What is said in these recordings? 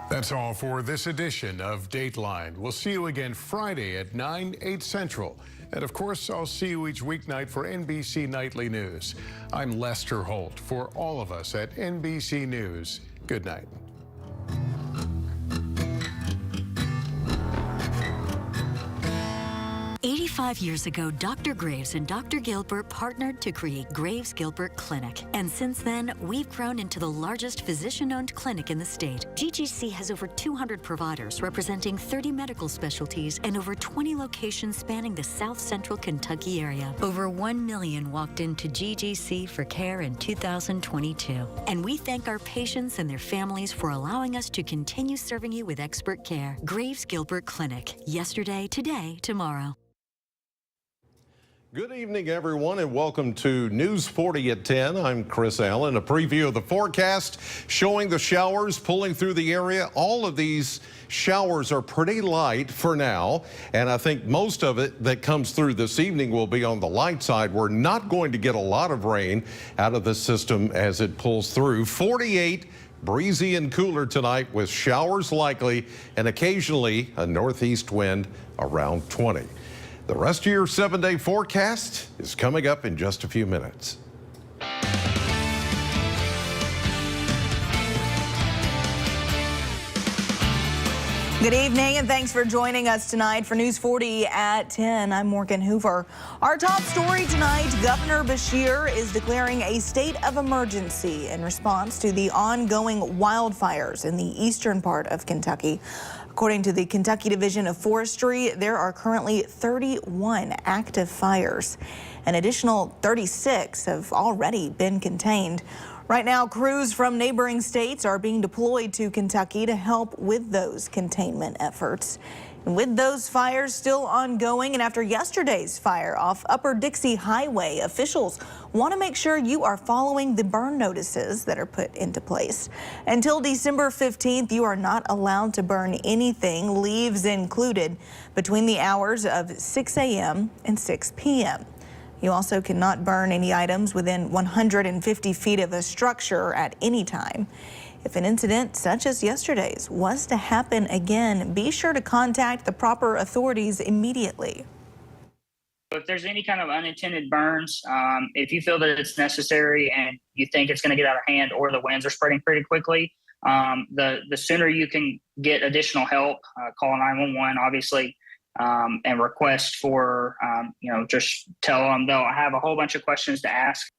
That's all for this edition of Dateline. We'll see you again Friday at 9, 8 Central. And of course, I'll see you each weeknight for NBC Nightly News. I'm Lester Holt. For all of us at NBC News, good night. 85 years ago, Dr. Graves and Dr. Gilbert partnered to create Graves Gilbert Clinic. And since then, we've grown into the largest physician-owned clinic in the state. GGC has over 200 providers representing 30 medical specialties and over 20 locations spanning the South Central Kentucky area. Over 1 million walked into GGC for care in 2022. And we thank our patients and their families for allowing us to continue serving you with expert care. Graves Gilbert Clinic. Yesterday, today, tomorrow. Good evening, everyone, and welcome to News 40 at 10. I'm Chris Allen. A preview of the forecast showing the showers pulling through the area. All of these showers are pretty light for now, and I think most of it that comes through this evening will be on the light side. We're not going to get a lot of rain out of the system as it pulls through. 48, breezy and cooler tonight with showers likely and occasionally a northeast wind around 20. The rest of your 7-day forecast is coming up in just a few minutes. Good evening, and thanks for joining us tonight for News 40 at 10. I'm Morgan Hoover. Our top story tonight, Governor Beshear is declaring a state of emergency in response to the ongoing wildfires in the eastern part of Kentucky. According to the Kentucky Division of Forestry, there are currently 31 active fires. An additional 36 have already been contained. Right now, crews from neighboring states are being deployed to Kentucky to help with those containment efforts. And with those fires still ongoing, and after yesterday's fire off Upper Dixie Highway, officials want to make sure you are following the burn notices that are put into place. Until December 15th, you are not allowed to burn anything, leaves included, between the hours of 6 a.m. and 6 p.m. You also cannot burn any items within 150 feet of a structure at any time. If an incident such as yesterday's was to happen again, be sure to contact the proper authorities immediately. If there's any kind of unintended burns, if you feel that it's necessary and you think it's going to get out of hand or the winds are spreading pretty quickly, the sooner you can get additional help, call 911, obviously, and request for, just tell them they'll have a whole bunch of questions to ask.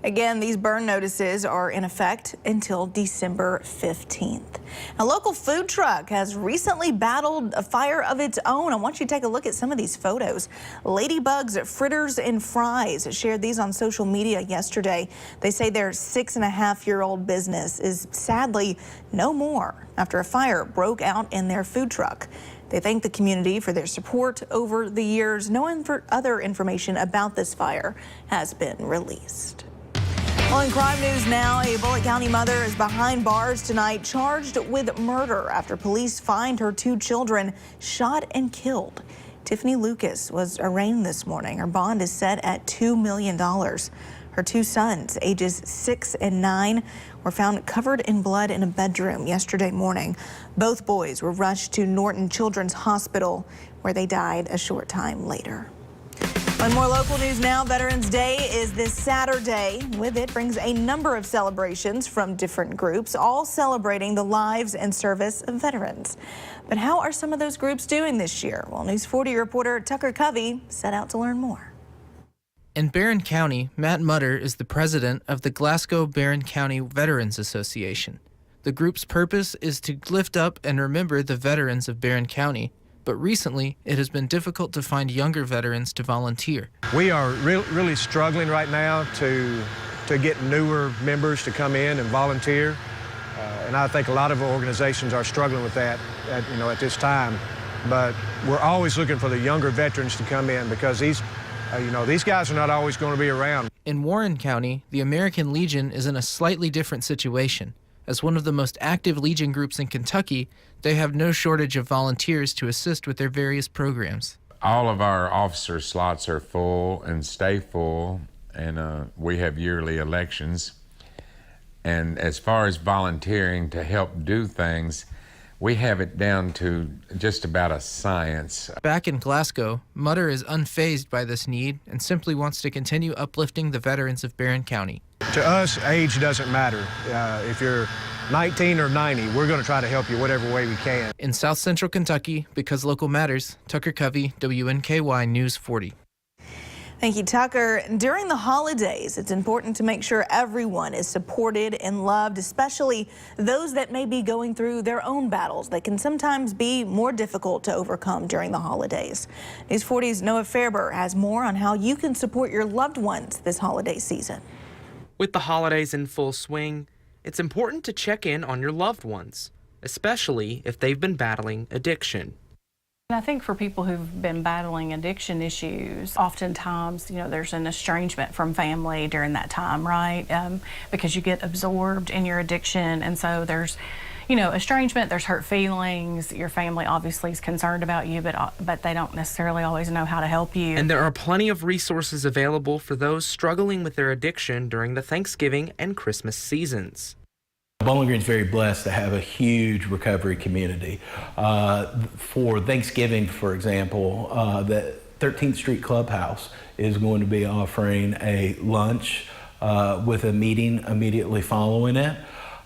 Again, these burn notices are in effect until December 15th. A local food truck has recently battled a fire of its own. I want you to take a look at some of these photos. Ladybugs, Fritters, and Fries shared these on social media yesterday. They say their 6.5-year-old business is sadly no more after a fire broke out in their food truck. They thank the community for their support over the years. No other information about this fire has been released. Well, in crime news now, a Bullitt County mother is behind bars tonight, charged with murder after police find her 2 children shot and killed. Tiffany Lucas was arraigned this morning. Her bond is set at $2 million. Her 2 sons, ages 6 and 9, were found covered in blood in a bedroom yesterday morning. Both boys were rushed to Norton Children's Hospital, where they died a short time later. One more local news now. Veterans Day is this Saturday. With it brings a number of celebrations from different groups, all celebrating the lives and service of veterans. But how are some of those groups doing this year? Well, News 40 reporter Tucker Covey set out to learn more. In Barron County, Matt Mutter is the president of the Glasgow-Barron County Veterans Association. The group's purpose is to lift up and remember the veterans of Barron County, but recently it has been difficult to find younger veterans to volunteer. We are really struggling right now to get newer members to come in and volunteer, and I think a lot of organizations are struggling with that at this time. But we're always looking for the younger veterans to come in because these guys are not always going to be around. In Warren County, the American Legion is in a slightly different situation. As one of the most active Legion groups in Kentucky, they have no shortage of volunteers to assist with their various programs. All of our officer slots are full and stay full, and we have yearly elections. And as far as volunteering to help do things, we have it down to just about a science. Back in Glasgow, Mutter is unfazed by this need and simply wants to continue uplifting the veterans of Barron County. To us, age doesn't matter. If you're 19 or 90, we're going to try to help you whatever way we can. In South Central Kentucky, because local matters, Tucker Covey, WNKY News 40. Thank you, Tucker. During the holidays, it's important to make sure everyone is supported and loved, especially those that may be going through their own battles that can sometimes be more difficult to overcome during the holidays. News 40's Noah Fairber has more on how you can support your loved ones this holiday season. With the holidays in full swing, it's important to check in on your loved ones, especially if they've been battling addiction. I think for people who've been battling addiction issues, oftentimes, there's an estrangement from family during that time, right? Because you get absorbed in your addiction, and so there's, estrangement, there's hurt feelings. Your family obviously is concerned about you, but they don't necessarily always know how to help you. And there are plenty of resources available for those struggling with their addiction during the Thanksgiving and Christmas seasons. Bowling Green's very blessed to have a huge recovery community. For Thanksgiving, for example, the 13th Street Clubhouse is going to be offering a lunch with a meeting immediately following it.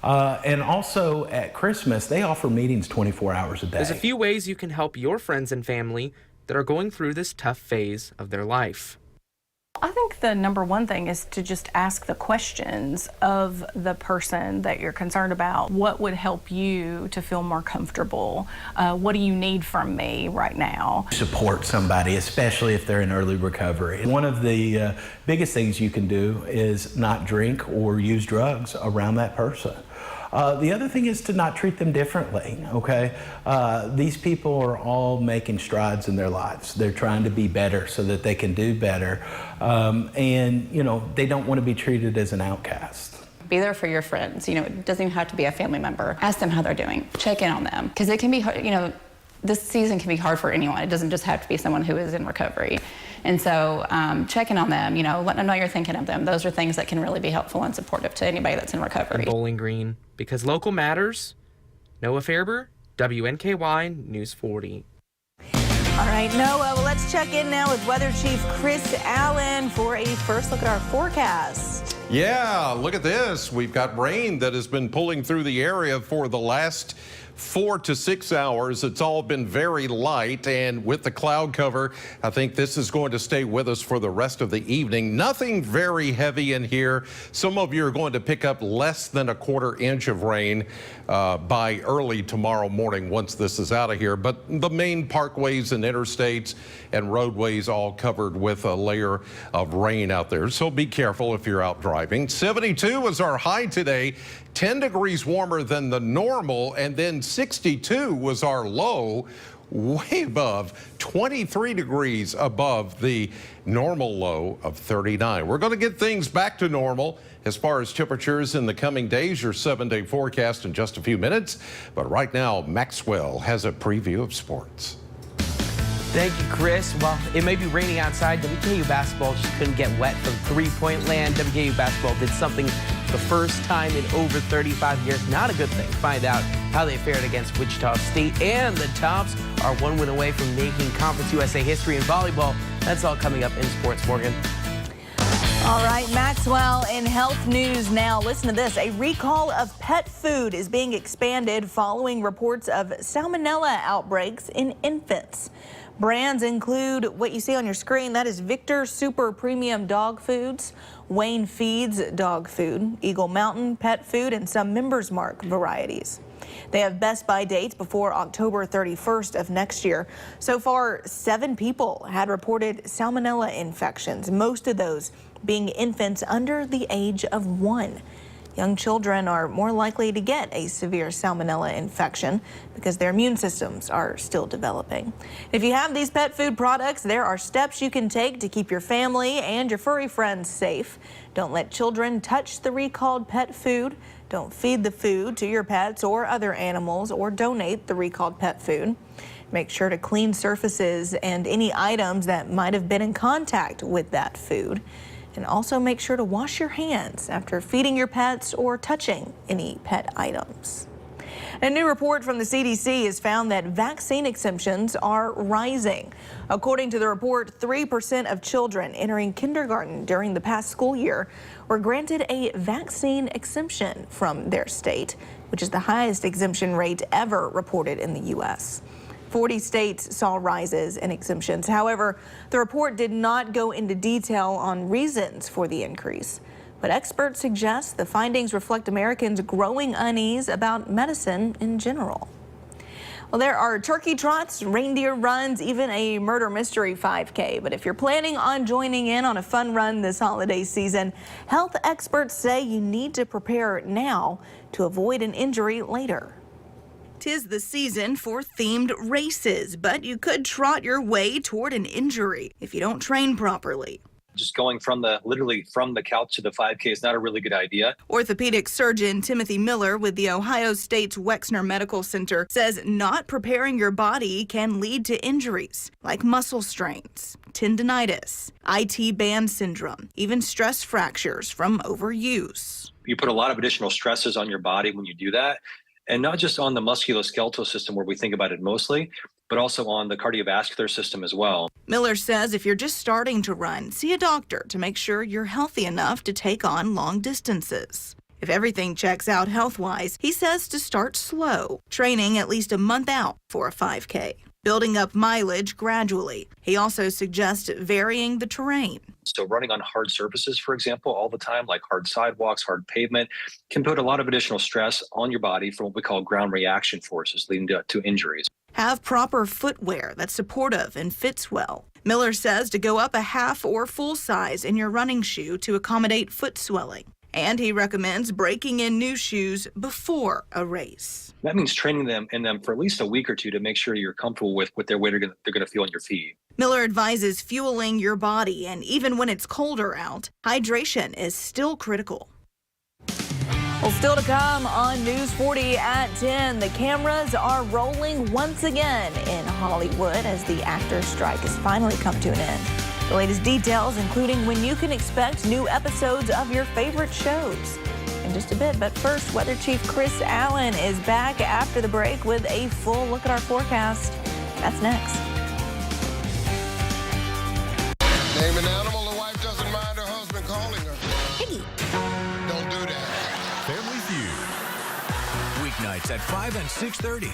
And also at Christmas, they offer meetings 24 hours a day. There's a few ways you can help your friends and family that are going through this tough phase of their life. I think the number one thing is to just ask the questions of the person that you're concerned about. What would help you to feel more comfortable? What do you need from me right now? Support somebody, especially if they're in early recovery. One of the biggest things you can do is not drink or use drugs around that person. The other thing is to not treat them differently, okay? These people are all making strides in their lives. They're trying to be better so that they can do better. And, they don't want to be treated as an outcast. Be there for your friends. It doesn't even have to be a family member. Ask them how they're doing. Check in on them. Because it can be hard, this season can be hard for anyone. It doesn't just have to be someone who is in recovery. And so checking on them, letting them know you're thinking of them. Those are things that can really be helpful and supportive to anybody that's in recovery. In Bowling Green, because local matters, Noah Fairber, WNKY News 40. All right, Noah, well, let's check in now with Weather Chief Chris Allen for a first look at our forecast. Yeah, look at this. We've got rain that has been pulling through the area for the last 4 to 6 hours. It's all been very light, and with the cloud cover, I think this is going to stay with us for the rest of the evening. Nothing very heavy in here. Some of you are going to pick up less than a 1/4 inch of rain by early tomorrow morning once this is out of here. But the main parkways and interstates and roadways all covered with a layer of rain out there. So be careful if you're out driving. 72 was our high today. 10 degrees warmer than the normal, and then 62 was our low, way above, 23 degrees above the normal low of 39. We're going to get things back to normal as far as temperatures in the coming days. Your 7-day forecast in just a few minutes. But right now, Maxwell has a preview of sports. Thank you, Chris. Well, it may be raining outside. WKU basketball just couldn't get wet from three-point land. WKU basketball did something the first time in over 35 years. Not a good thing. Find out how they fared against Wichita State. And the Tops are one win away from making Conference USA history in volleyball. That's all coming up in Sports, Morgan. All right, Maxwell, in health news now. Listen to this. A recall of pet food is being expanded following reports of salmonella outbreaks in infants. Brands include what you see on your screen. That is Victor Super Premium Dog Foods, Wayne Feeds Dog Food, Eagle Mountain Pet Food, and some Members Mark varieties. They have Best Buy dates before October 31st of next year. So far, 7 people had reported salmonella infections, most of those being infants under the age of 1. Young children are more likely to get a severe salmonella infection because their immune systems are still developing. If you have these pet food products, there are steps you can take to keep your family and your furry friends safe. Don't let children touch the recalled pet food. Don't feed the food to your pets or other animals, or donate the recalled pet food. Make sure to clean surfaces and any items that might have been in contact with that food. And also make sure to wash your hands after feeding your pets or touching any pet items. A new report from the CDC has found that vaccine exemptions are rising. According to the report, 3% of children entering kindergarten during the past school year were granted a vaccine exemption from their state, which is the highest exemption rate ever reported in the U.S. 40 states saw rises in exemptions. However, the report did not go into detail on reasons for the increase. But experts suggest the findings reflect Americans' growing unease about medicine in general. Well, there are turkey trots, reindeer runs, even a murder mystery 5K. But if you're planning on joining in on a fun run this holiday season, health experts say you need to prepare now to avoid an injury later. 'Tis the season for themed races, but you could trot your way toward an injury if you don't train properly. Just going literally from the couch to the 5K is not a really good idea. Orthopedic surgeon Timothy Miller with the Ohio State's Wexner Medical Center says not preparing your body can lead to injuries like muscle strains, tendinitis, IT band syndrome, even stress fractures from overuse. You put a lot of additional stresses on your body when you do that, and not just on the musculoskeletal system where we think about it mostly, but also on the cardiovascular system as well. Miller says if you're just starting to run, see a doctor to make sure you're healthy enough to take on long distances. If everything checks out health-wise, he says to start slow, training at least a month out for a 5K, building up mileage gradually. He also suggests varying the terrain. So running on hard surfaces, for example, all the time, like hard sidewalks, hard pavement, can put a lot of additional stress on your body from what we call ground reaction forces, leading to injuries. Have proper footwear that's supportive and fits well. Miller says to go up a half or full size in your running shoe to accommodate foot swelling. And he recommends breaking in new shoes before a race. That means training them for at least a week or two to make sure you're comfortable with what their weight they're going to feel on your feet. Miller advises fueling your body, and even when it's colder out, hydration is still critical. Well, still to come on News 40 at 10, the cameras are rolling once again in Hollywood as the actors' strike has finally come to an end. The latest details, including when you can expect new episodes of your favorite shows in just a bit. But first, Weather Chief Chris Allen is back after the break with a full look at our forecast. That's next. Name an animal the wife doesn't mind her husband calling her. Piggy. Don't do that. Family Feud. Weeknights at 5 and 6:30.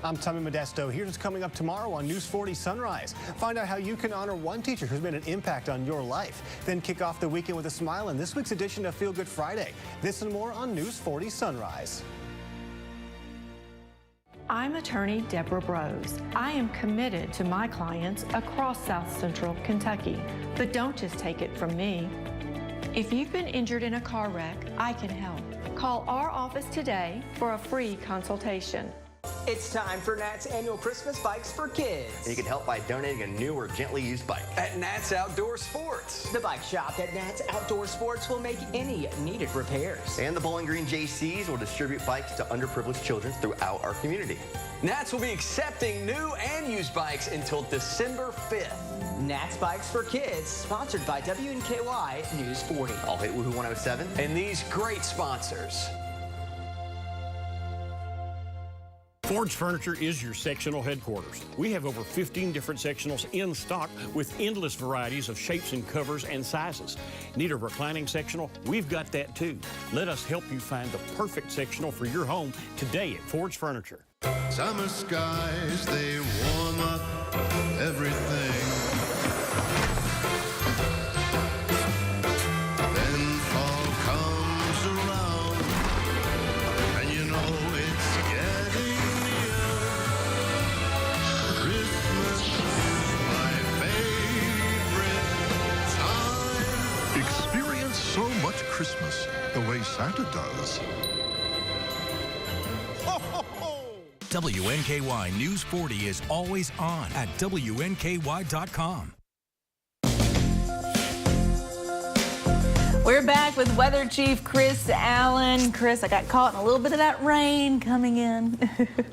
I'm Tommy Modesto. Here's what's coming up tomorrow on News 40 Sunrise. Find out how you can honor one teacher who's made an impact on your life. Then kick off the weekend with a smile in this week's edition of Feel Good Friday. This and more on News 40 Sunrise. I'm attorney Deborah Brose. I am committed to my clients across South Central Kentucky. But don't just take it from me. If you've been injured in a car wreck, I can help. Call our office today for a free consultation. It's time for Nat's annual Christmas Bikes for Kids. And you can help by donating a new or gently used bike At Nat's Outdoor Sports. The bike shop at Nat's Outdoor Sports will make any needed repairs. And the Bowling Green JCs will distribute bikes to underprivileged children throughout our community. Nat's will be accepting new and used bikes until December 5th. Nat's Bikes for Kids, sponsored by WNKY News 40. I'll hit Woohoo 107. And these great sponsors. Ford's Furniture is your sectional headquarters. We have over 15 different sectionals in stock with endless varieties of shapes and covers and sizes. Need a reclining sectional? We've got that too. Let us help you find the perfect sectional for your home today at Ford's Furniture. Summer skies, they warm up everything. Then fall comes around, and you know it's getting near. Christmas is my favorite time. Experience so much Christmas the way Santa does. WNKY News 40 is always on at WNKY.com. We're back with Weather Chief Chris Allen. Chris, I got caught in a little bit of that rain coming in.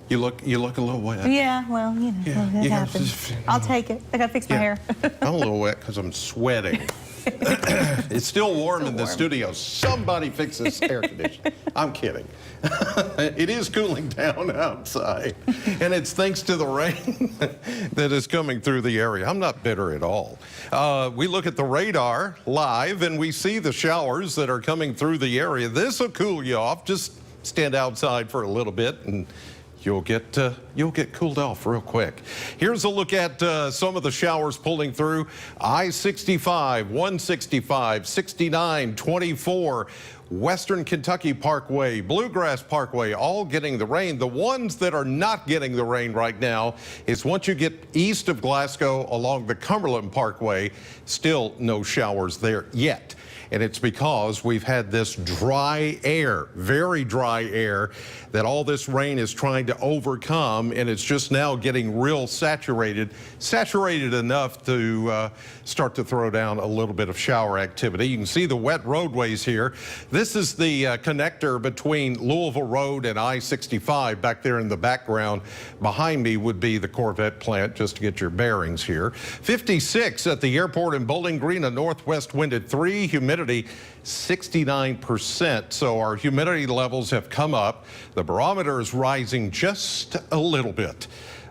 You look a little wet. Yeah, well, you know, that happens. I'll take it. I got to fix my hair. I'm a little wet because I'm sweating. It's still warm in the studio. Somebody fix this air conditioning. I'm kidding. It is cooling down outside, and it's thanks to the rain that is coming through the area. I'm not bitter at all. We look at the radar live, and we see the showers that are coming through the area. This will cool you off. Just stand outside for a little bit, and you'll get cooled off real quick. Here's a look at some of the showers pulling through. I-65, 165, 69, 24, Western Kentucky Parkway, Bluegrass Parkway, all getting the rain. The ones that are not getting the rain right now is once you get east of Glasgow along the Cumberland Parkway, still no showers there yet. And it's because we've had this dry air, very dry air, that all this rain is trying to overcome, and it's just now getting real saturated enough to start to throw down a little bit of shower activity. You can see the wet roadways here. This is the connector between Louisville Road and I-65. Back there in the background behind me would be the Corvette plant, just to get your bearings here. 56 at the airport in Bowling Green, a northwest wind at 3, humidity 69%. So our humidity levels have come up. The barometer is rising just a little bit,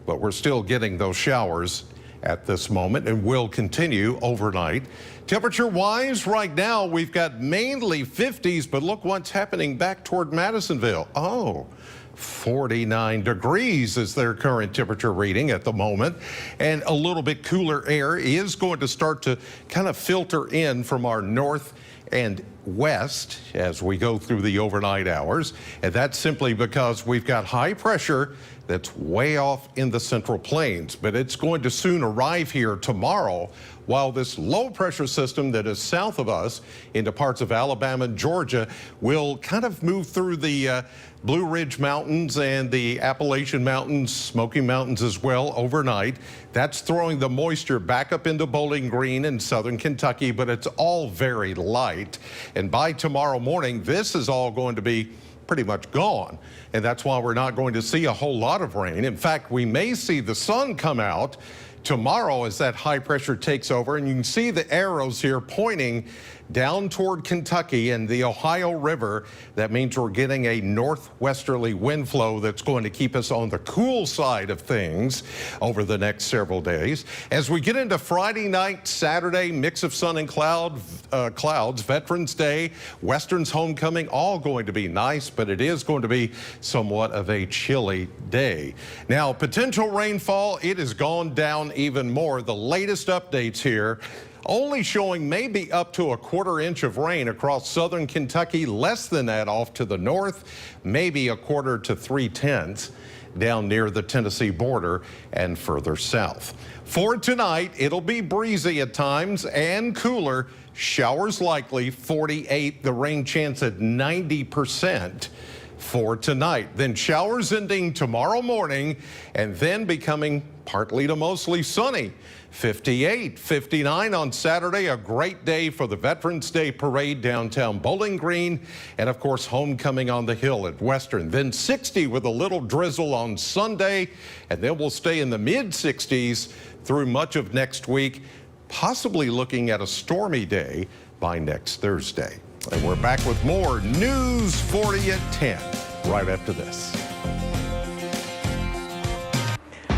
but we're still getting those showers at this moment and will continue overnight. Temperature-wise, right now we've got mainly 50s, but look what's happening back toward Madisonville. Oh, 49 degrees is their current temperature reading at the moment, and a little bit cooler air is going to start to kind of filter in from our north and west as we go through the overnight hours, and that's simply because we've got high pressure that's way off in the Central Plains, but it's going to soon arrive here tomorrow, while this low pressure system that is south of us into parts of Alabama and Georgia will kind of move through the Blue Ridge Mountains and the Appalachian Mountains, Smoky Mountains as well overnight. That's throwing the moisture back up into Bowling Green and southern Kentucky, but it's all very light. And by tomorrow morning, this is all going to be pretty much gone. And that's why we're not going to see a whole lot of rain. In fact, we may see the sun come out tomorrow as that high pressure takes over, and you can see the arrows here pointing down toward Kentucky and the Ohio River. That means we're getting a northwesterly wind flow that's going to keep us on the cool side of things over the next several days. As we get into Friday night, Saturday, mix of sun and clouds, Veterans Day, Western's homecoming, all going to be nice, but it is going to be somewhat of a chilly day. Now, potential rainfall, it has gone down even more. The latest updates here only showing maybe up to a quarter inch of rain across southern Kentucky, less than that off to the north, maybe a quarter to 3/10 down near the Tennessee border and further south. For tonight, it'll be breezy at times and cooler. Showers likely, 48, the rain chance at 90% for tonight. Then showers ending tomorrow morning and then becoming partly to mostly sunny. 58, 59 on Saturday, a great day for the Veterans Day Parade downtown Bowling Green, and of course homecoming on the hill at Western. Then 60 with a little drizzle on Sunday, and then we'll stay in the mid-60s through much of next week, possibly looking at a stormy day by next Thursday. And we're back with more News 40 at 10 right after this.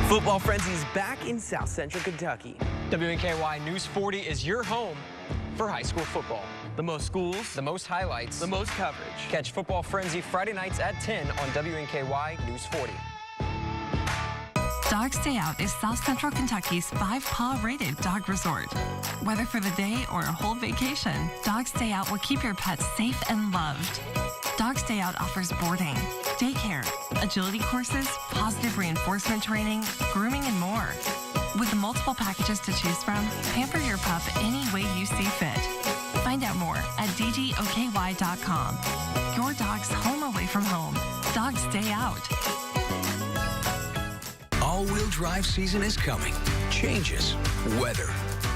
Football Frenzy is back in South Central Kentucky. WNKY News 40 is your home for high school football. The most schools, the most highlights, the most coverage. Catch Football Frenzy Friday nights at 10 on WNKY News 40. Dog Stay Out is South Central Kentucky's 5-paw rated dog resort. Whether for the day or a whole vacation, Dog Stay Out will keep your pets safe and loved. Dog Stay Out offers boarding, daycare, agility courses, positive reinforcement training, grooming, and more. With multiple packages to choose from, pamper your pup any way you see fit. Find out more at dgoky.com. Your dog's home away from home. Dog Stay Out. All-wheel drive season is coming. Changes, weather,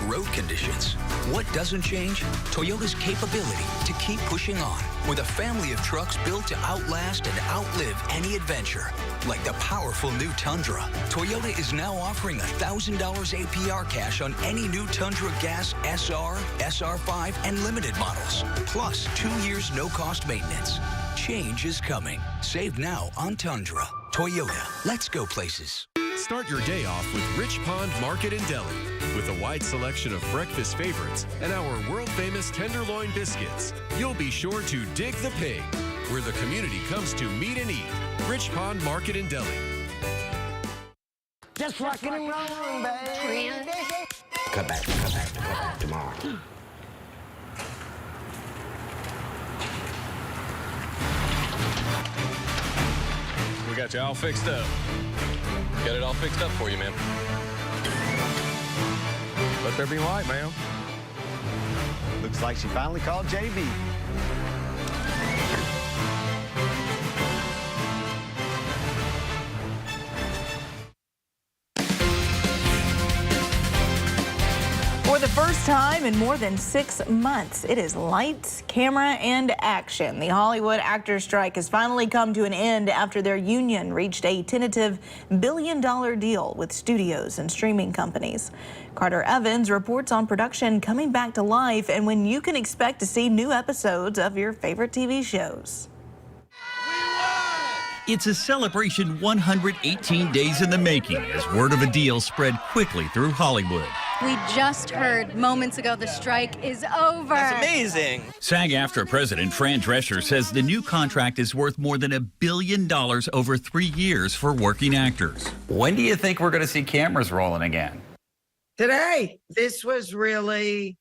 road conditions. What doesn't change? Toyota's capability to keep pushing on with a family of trucks built to outlast and outlive any adventure. Like the powerful new Tundra. Toyota is now offering $1,000 APR cash on any new Tundra Gas SR, SR5, and Limited models. Plus 2 years no-cost maintenance. Change is coming. Save now on Tundra. Toyota, let's go places. Start your day off with Rich Pond Market and Deli. With a wide selection of breakfast favorites and our world-famous tenderloin biscuits, you'll be sure to dig the pig, where the community comes to meet and eat. Rich Pond Market and Deli. Just rockin' and rollin', baby. Cut back tomorrow. We got you all fixed up. Got it all fixed up for you, man. Let there be light, ma'am. Looks like she finally called JB. For the first time in more than 6 months, it is lights, camera, and action. The Hollywood actors' strike has finally come to an end after their union reached a tentative billion-dollar deal with studios and streaming companies. Carter Evans reports on production coming back to life and when you can expect to see new episodes of your favorite TV shows. It's a celebration 118 days in the making as word of a deal spread quickly through Hollywood. We just heard moments ago the strike is over. That's amazing. SAG-AFTRA President Fran Drescher says the new contract is worth more than $1 billion over 3 years for working actors. When do you think we're going to see cameras rolling again? Today, this was really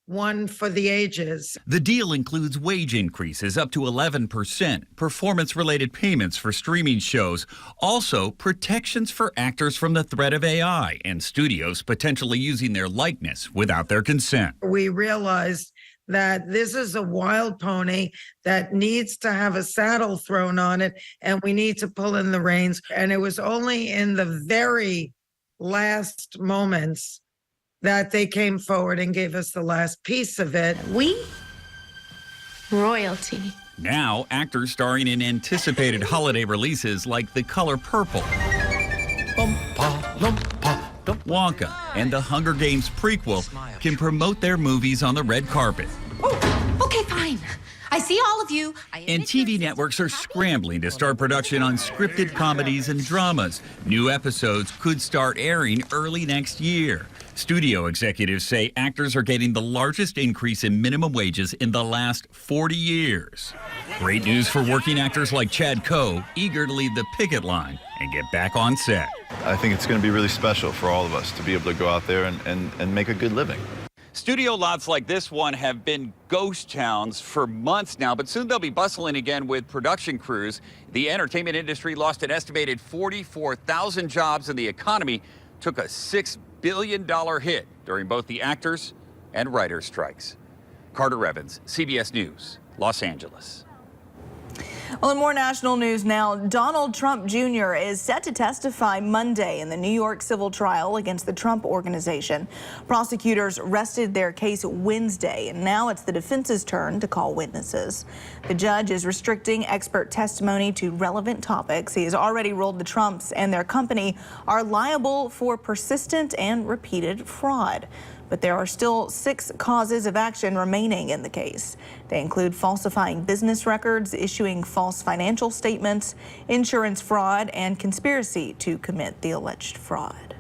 one for the ages. The deal includes wage increases up to 11%, performance-related payments for streaming shows, also protections for actors from the threat of AI and studios potentially using their likeness without their consent. We realized that this is a wild pony that needs to have a saddle thrown on it, and we need to pull in the reins. And it was only in the very last moments that they came forward and gave us the last piece of it. We? Royalty. Now, actors starring in anticipated holiday releases like The Color Purple, Wonka, and the Hunger Games prequel can promote their movies on the red carpet. Okay, fine. I see all of you. And TV networks are scrambling to start production on scripted comedies and dramas. New episodes could start airing early next year. Studio executives say actors are getting the largest increase in minimum wages in the last 40 years. Great news for working actors like Chad Coe, eager to leave the picket line and get back on set. I think it's going to be really special for all of us to be able to go out there and make a good living. Studio lots like this one have been ghost towns for months now, but soon they'll be bustling again with production crews. The entertainment industry lost an estimated 44,000 jobs, and the economy took a $6 billion hit during both the actors and writers' strikes. Carter Evans, CBS News, Los Angeles. Well, in more national news now, Donald Trump Jr. is set to testify Monday in the New York civil trial against the Trump Organization. Prosecutors rested their case Wednesday, and now it's the defense's turn to call witnesses. The judge is restricting expert testimony to relevant topics. He has already ruled the Trumps and their company are liable for persistent and repeated fraud. But there are still 6 causes of action remaining in the case. They include falsifying business records, issuing false financial statements, insurance fraud, and conspiracy to commit the alleged fraud.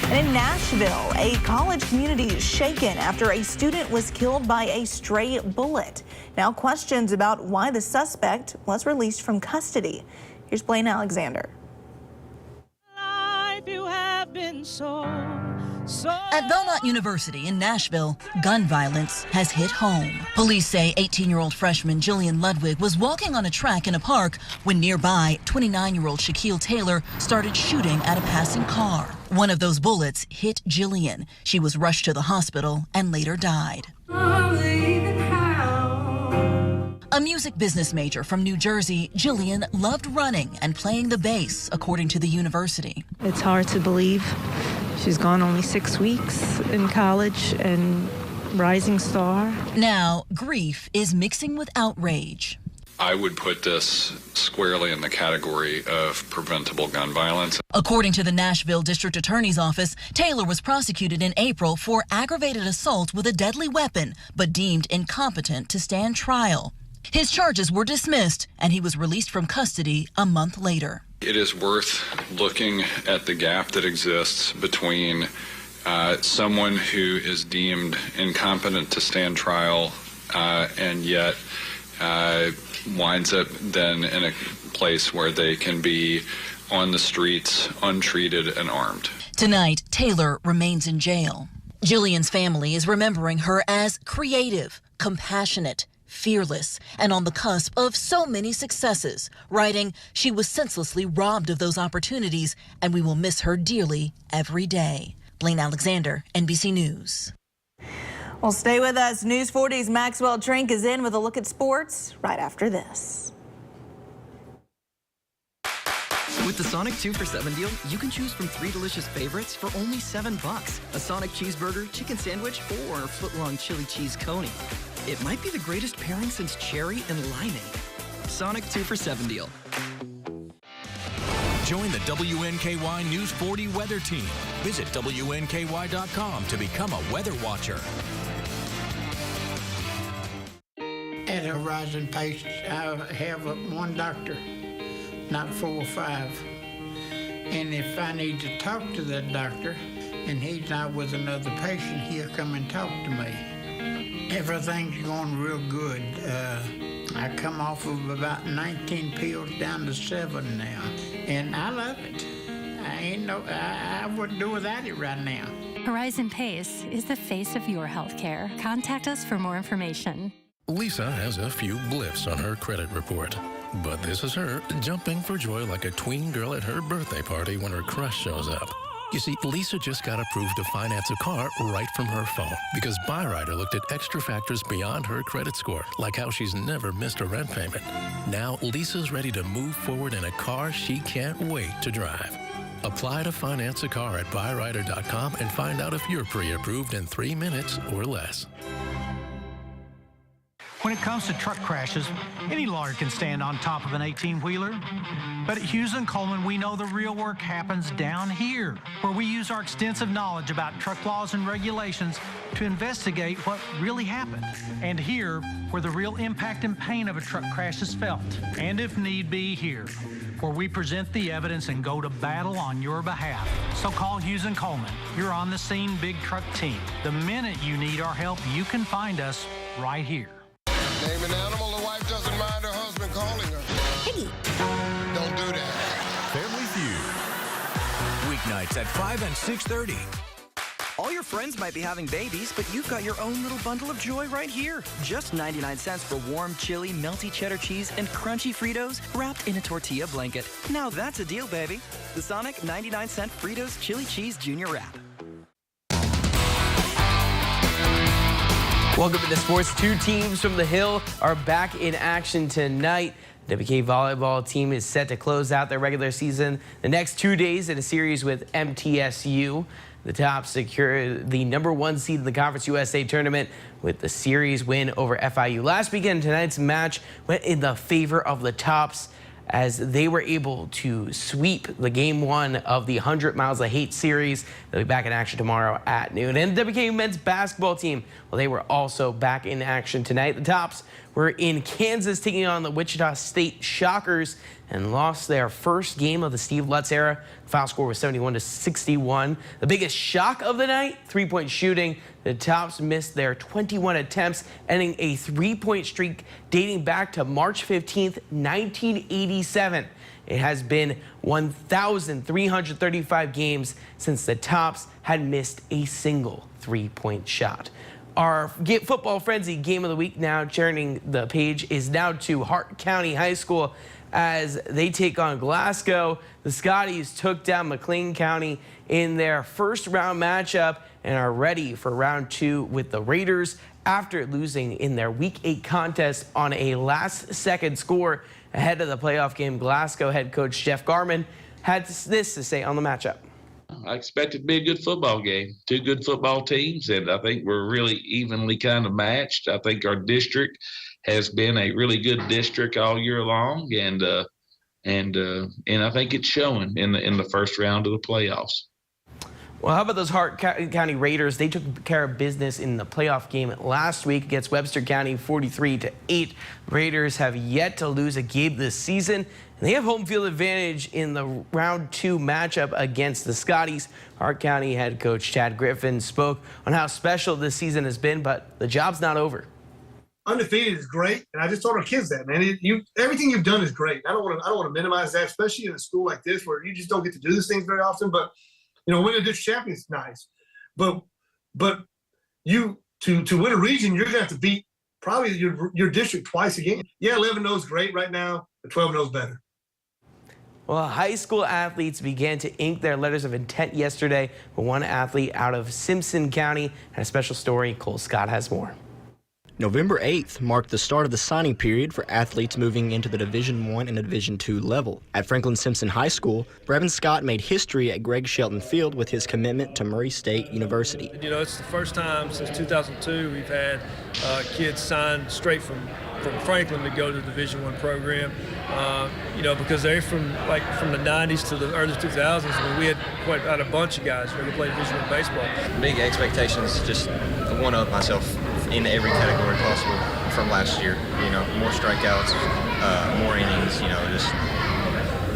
And in Nashville, a college community is shaken after a student was killed by a stray bullet. Now questions about why the suspect was released from custody. Here's Blaine Alexander. Life you have been At Belmont University in Nashville, gun violence has hit home. Police say 18-year-old freshman Jillian Ludwig was walking on a track in a park when nearby 29-year-old Shaquille Taylor started shooting at a passing car. One of those bullets hit Jillian. She was rushed to the hospital and later died. A music business major from New Jersey, Jillian loved running and playing the bass, according to the university. It's hard to believe She's gone only 6 weeks in college and rising star. Now, grief is mixing with outrage. I would put this squarely in the category of preventable gun violence. According to the Nashville District Attorney's Office, Taylor was prosecuted in April for aggravated assault with a deadly weapon, but deemed incompetent to stand trial. His charges were dismissed, and he was released from custody a month later. It is worth looking at the gap that exists between someone who is deemed incompetent to stand trial and yet winds up then in a place where they can be on the streets, untreated and armed. Tonight, Taylor remains in jail. Jillian's family is remembering her as creative, compassionate, fearless, and on the cusp of so many successes, writing, "She was senselessly robbed of those opportunities, and we will miss her dearly every day." Blaine Alexander, NBC News. Well, stay with us. News 40's Maxwell Trink is in with a look at sports right after this. With the Sonic 2 for $7 deal, you can choose from 3 delicious favorites for only $7. A Sonic cheeseburger, chicken sandwich, or a foot-long chili cheese coney. It might be the greatest pairing since cherry and limeade. Sonic 2 for $7 deal. Join the WNKY News 40 weather team. Visit WNKY.com to become a weather watcher. At Horizon Pace, I have one doctor, not 4 or 5. And if I need to talk to that doctor and he's not with another patient, he'll come and talk to me. Everything's going real good. I come off of about 19 pills down to 7 now, and I love it. I wouldn't do without it right now. Horizon Pace is the face of your healthcare. Contact us for more information. Lisa has a few blips on her credit report, but this is her jumping for joy like a tween girl at her birthday party when her crush shows up. You see, Lisa just got approved to finance a car right from her phone because Byrider looked at extra factors beyond her credit score, like how she's never missed a rent payment. Now, Lisa's ready to move forward in a car she can't wait to drive. Apply to finance a car at Byrider.com and find out if you're pre-approved in 3 minutes or less. When it comes to truck crashes, any lawyer can stand on top of an 18-wheeler. But at Hughes & Coleman, we know the real work happens down here, where we use our extensive knowledge about truck laws and regulations to investigate what really happened. And here, where the real impact and pain of a truck crash is felt. And if need be, here, where we present the evidence and go to battle on your behalf. So call Hughes & Coleman. You're on the scene big truck team. The minute you need our help, you can find us right here. Name an animal the wife doesn't mind her husband calling her. Piggy. Don't do that. Family Feud. Weeknights at 5 and 6:30. All your friends might be having babies, but you've got your own little bundle of joy right here. Just 99 cents for warm, chili, melty cheddar cheese and crunchy Fritos wrapped in a tortilla blanket. Now that's a deal, baby. The Sonic 99-cent Fritos Chili Cheese Junior Wrap. Welcome to the sports. 2 teams from the Hill are back in action tonight. The WK volleyball team is set to close out their regular season the next 2 days in a series with MTSU. The Tops secured the #1 seed in the Conference USA tournament with the series win over FIU last weekend. Tonight's match went in the favor of the Tops as they were able to sweep the Game 1 of the 100 Miles of Hate series. They'll be back in action tomorrow at noon. And the WK men's basketball team, well, they were also back in action tonight. The Tops were in Kansas taking on the Wichita State Shockers and lost their first game of the Steve Lutz era. The final score was 71-61. The biggest shock of the night, 3-point shooting. The Tops missed their 21 attempts, ending a 3-point streak dating back to March 15th, 1987. It has been 1,335 games since the Tops had missed a single 3-point shot. Our Football Frenzy Game of the Week, now turning the page, is now to Hart County High School as they take on Glasgow. The Scotties took down McLean County in their first round matchup and are ready for round 2 with the Raiders after losing in their Week 8 contest on a last-second score ahead of the playoff game. Glasgow head coach Jeff Garman had this to say on the matchup. I expect it to be a good football game. Two good football teams, and I think we're really evenly kind of matched. I think our district has been a really good district all year long, and I think it's showing in the first round of the playoffs. Well, how about those Hart County Raiders? They took care of business in the playoff game last week against Webster County 43-8. Raiders have yet to lose a game this season, and they have home field advantage in the round 2 matchup against the Scotties. Hart County head coach Chad Griffin spoke on how special this season has been, but the job's not over. Undefeated is great, and I just told our kids that, man. Everything you've done is great. I don't want to minimize that, especially in a school like this where you just don't get to do these things very often. But winning a district champion is nice, but you to win a region, you're gonna have to beat probably your district twice again. Yeah, 11-0 is great right now, but 12-0 is better. Well, high school athletes began to ink their letters of intent yesterday, but one athlete out of Simpson County had a special story. Cole Scott has more. November 8th marked the start of the signing period for athletes moving into the Division I and Division II level. At Franklin Simpson High School, Brevin Scott made history at Greg Shelton Field with his commitment to Murray State University. It's the first time since 2002 we've had kids sign straight from Franklin to go to the Division I program. Because they're from the 90s to the early 2000s. I mean, we had a bunch of guys who played Division I baseball. Big expectations, just one-up myself in every category possible from last year. More strikeouts, more innings, just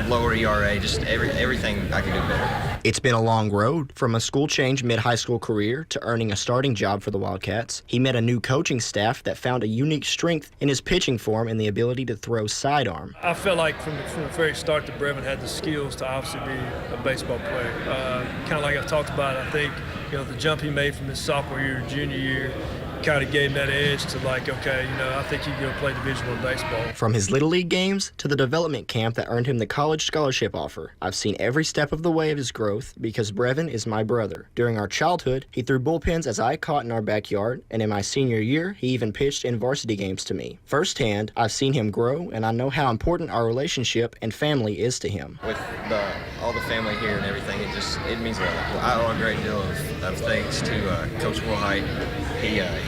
lower ERA, just everything I could do better. It's been a long road from a school change mid-high school career to earning a starting job for the Wildcats. He met a new coaching staff that found a unique strength in his pitching form and the ability to throw sidearm. I felt like from the very start that Brevin had the skills to obviously be a baseball player. Kind of like I talked about, I think the jump he made from his sophomore year to junior year kind of gave him that edge to I think he can go play Division I baseball. From his Little League games to the development camp that earned him the college scholarship offer, I've seen every step of the way of his growth because Brevin is my brother. During our childhood, he threw bullpens as I caught in our backyard, and in my senior year, he even pitched in varsity games to me. Firsthand, I've seen him grow, and I know how important our relationship and family is to him. With all the family here and everything, it means a lot. I owe a great deal of thanks to Coach Wilhite.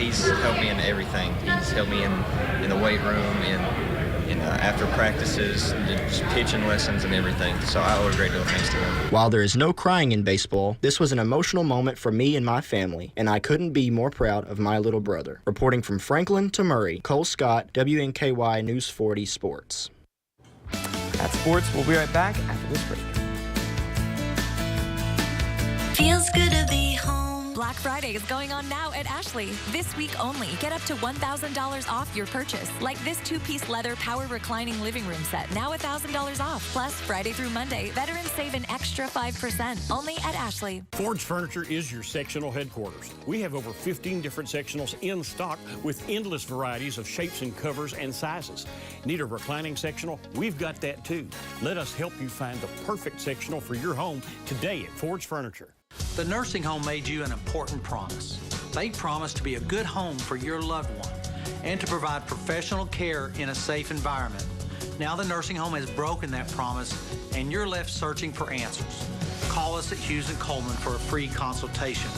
He's helped me in everything. He's helped me in the weight room, in after practices, just pitching lessons and everything. So I owe a great deal of thanks to him. While there is no crying in baseball, this was an emotional moment for me and my family, and I couldn't be more proud of my little brother. Reporting from Franklin to Murray, Cole Scott, WNKY News 40 Sports. That's sports. We'll be right back after this break. Feels good to be home. Black Friday is going on now at Ashley. This week only, get up to $1,000 off your purchase. Like this 2-piece leather power reclining living room set, now $1,000 off. Plus, Friday through Monday, veterans save an extra 5%, only at Ashley. Forge Furniture is your sectional headquarters. We have over 15 different sectionals in stock with endless varieties of shapes and covers and sizes. Need a reclining sectional? We've got that too. Let us help you find the perfect sectional for your home today at Forge Furniture. The nursing home made you an important promise. They promised to be a good home for your loved one and to provide professional care in a safe environment. Now the nursing home has broken that promise and you're left searching for answers. Call us at Hughes & Coleman for a free consultation.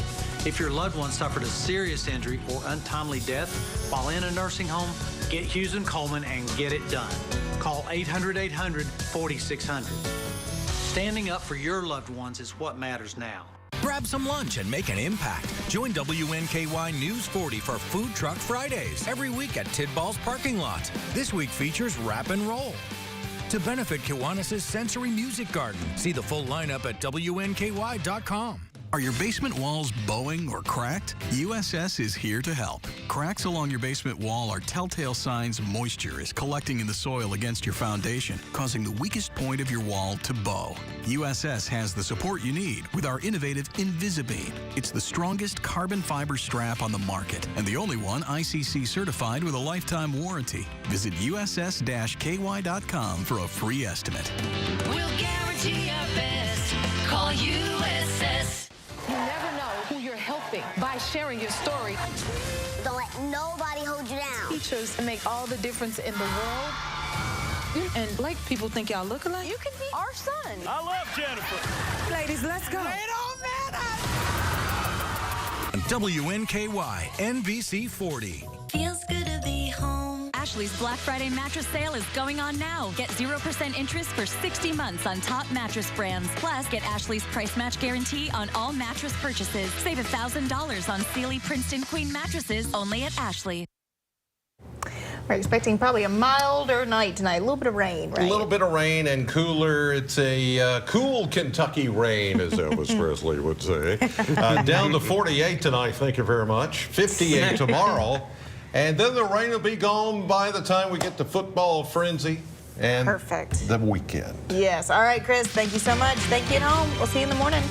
If your loved one suffered a serious injury or untimely death while in a nursing home, get Hughes & Coleman and get it done. Call 800-800-4600. Standing up for your loved ones is what matters now. Grab some lunch and make an impact. Join WNKY News 40 for Food Truck Fridays every week at Tidball's parking lot. This week features Rap and Roll. To benefit Kiwanis' Sensory Music Garden, see the full lineup at WNKY.com. Are your basement walls bowing or cracked? USS is here to help. Cracks along your basement wall are telltale signs moisture is collecting in the soil against your foundation, causing the weakest point of your wall to bow. USS has the support you need with our innovative Invisibeam. It's the strongest carbon fiber strap on the market and the only one ICC certified with a lifetime warranty. Visit USS-KY.com for a free estimate. We'll guarantee our best. Call USS. You never know who you're helping by sharing your story. Don't let nobody hold you down. Teachers make all the difference in the world. And Blake, people think y'all look alike. You can be our son. I love Jennifer. Ladies, let's go. WNKY NBC 40. Feels good to be home. Ashley's Black Friday mattress sale is going on now. Get 0% interest for 60 months on top mattress brands. Plus, get Ashley's price match guarantee on all mattress purchases. Save $1,000 on Sealy Princeton Queen mattresses only at Ashley. We're expecting probably a milder night tonight. A little bit of rain, right? A little bit of rain and cooler. It's a cool Kentucky rain, as Elvis Presley would say. Down to 48 tonight, thank you very much. 58 tomorrow. And then the rain will be gone by the time we get to football frenzy and Perfect. the weekend. Yes. All right, Chris, thank you so much. Thank you at home. We'll see you in the morning.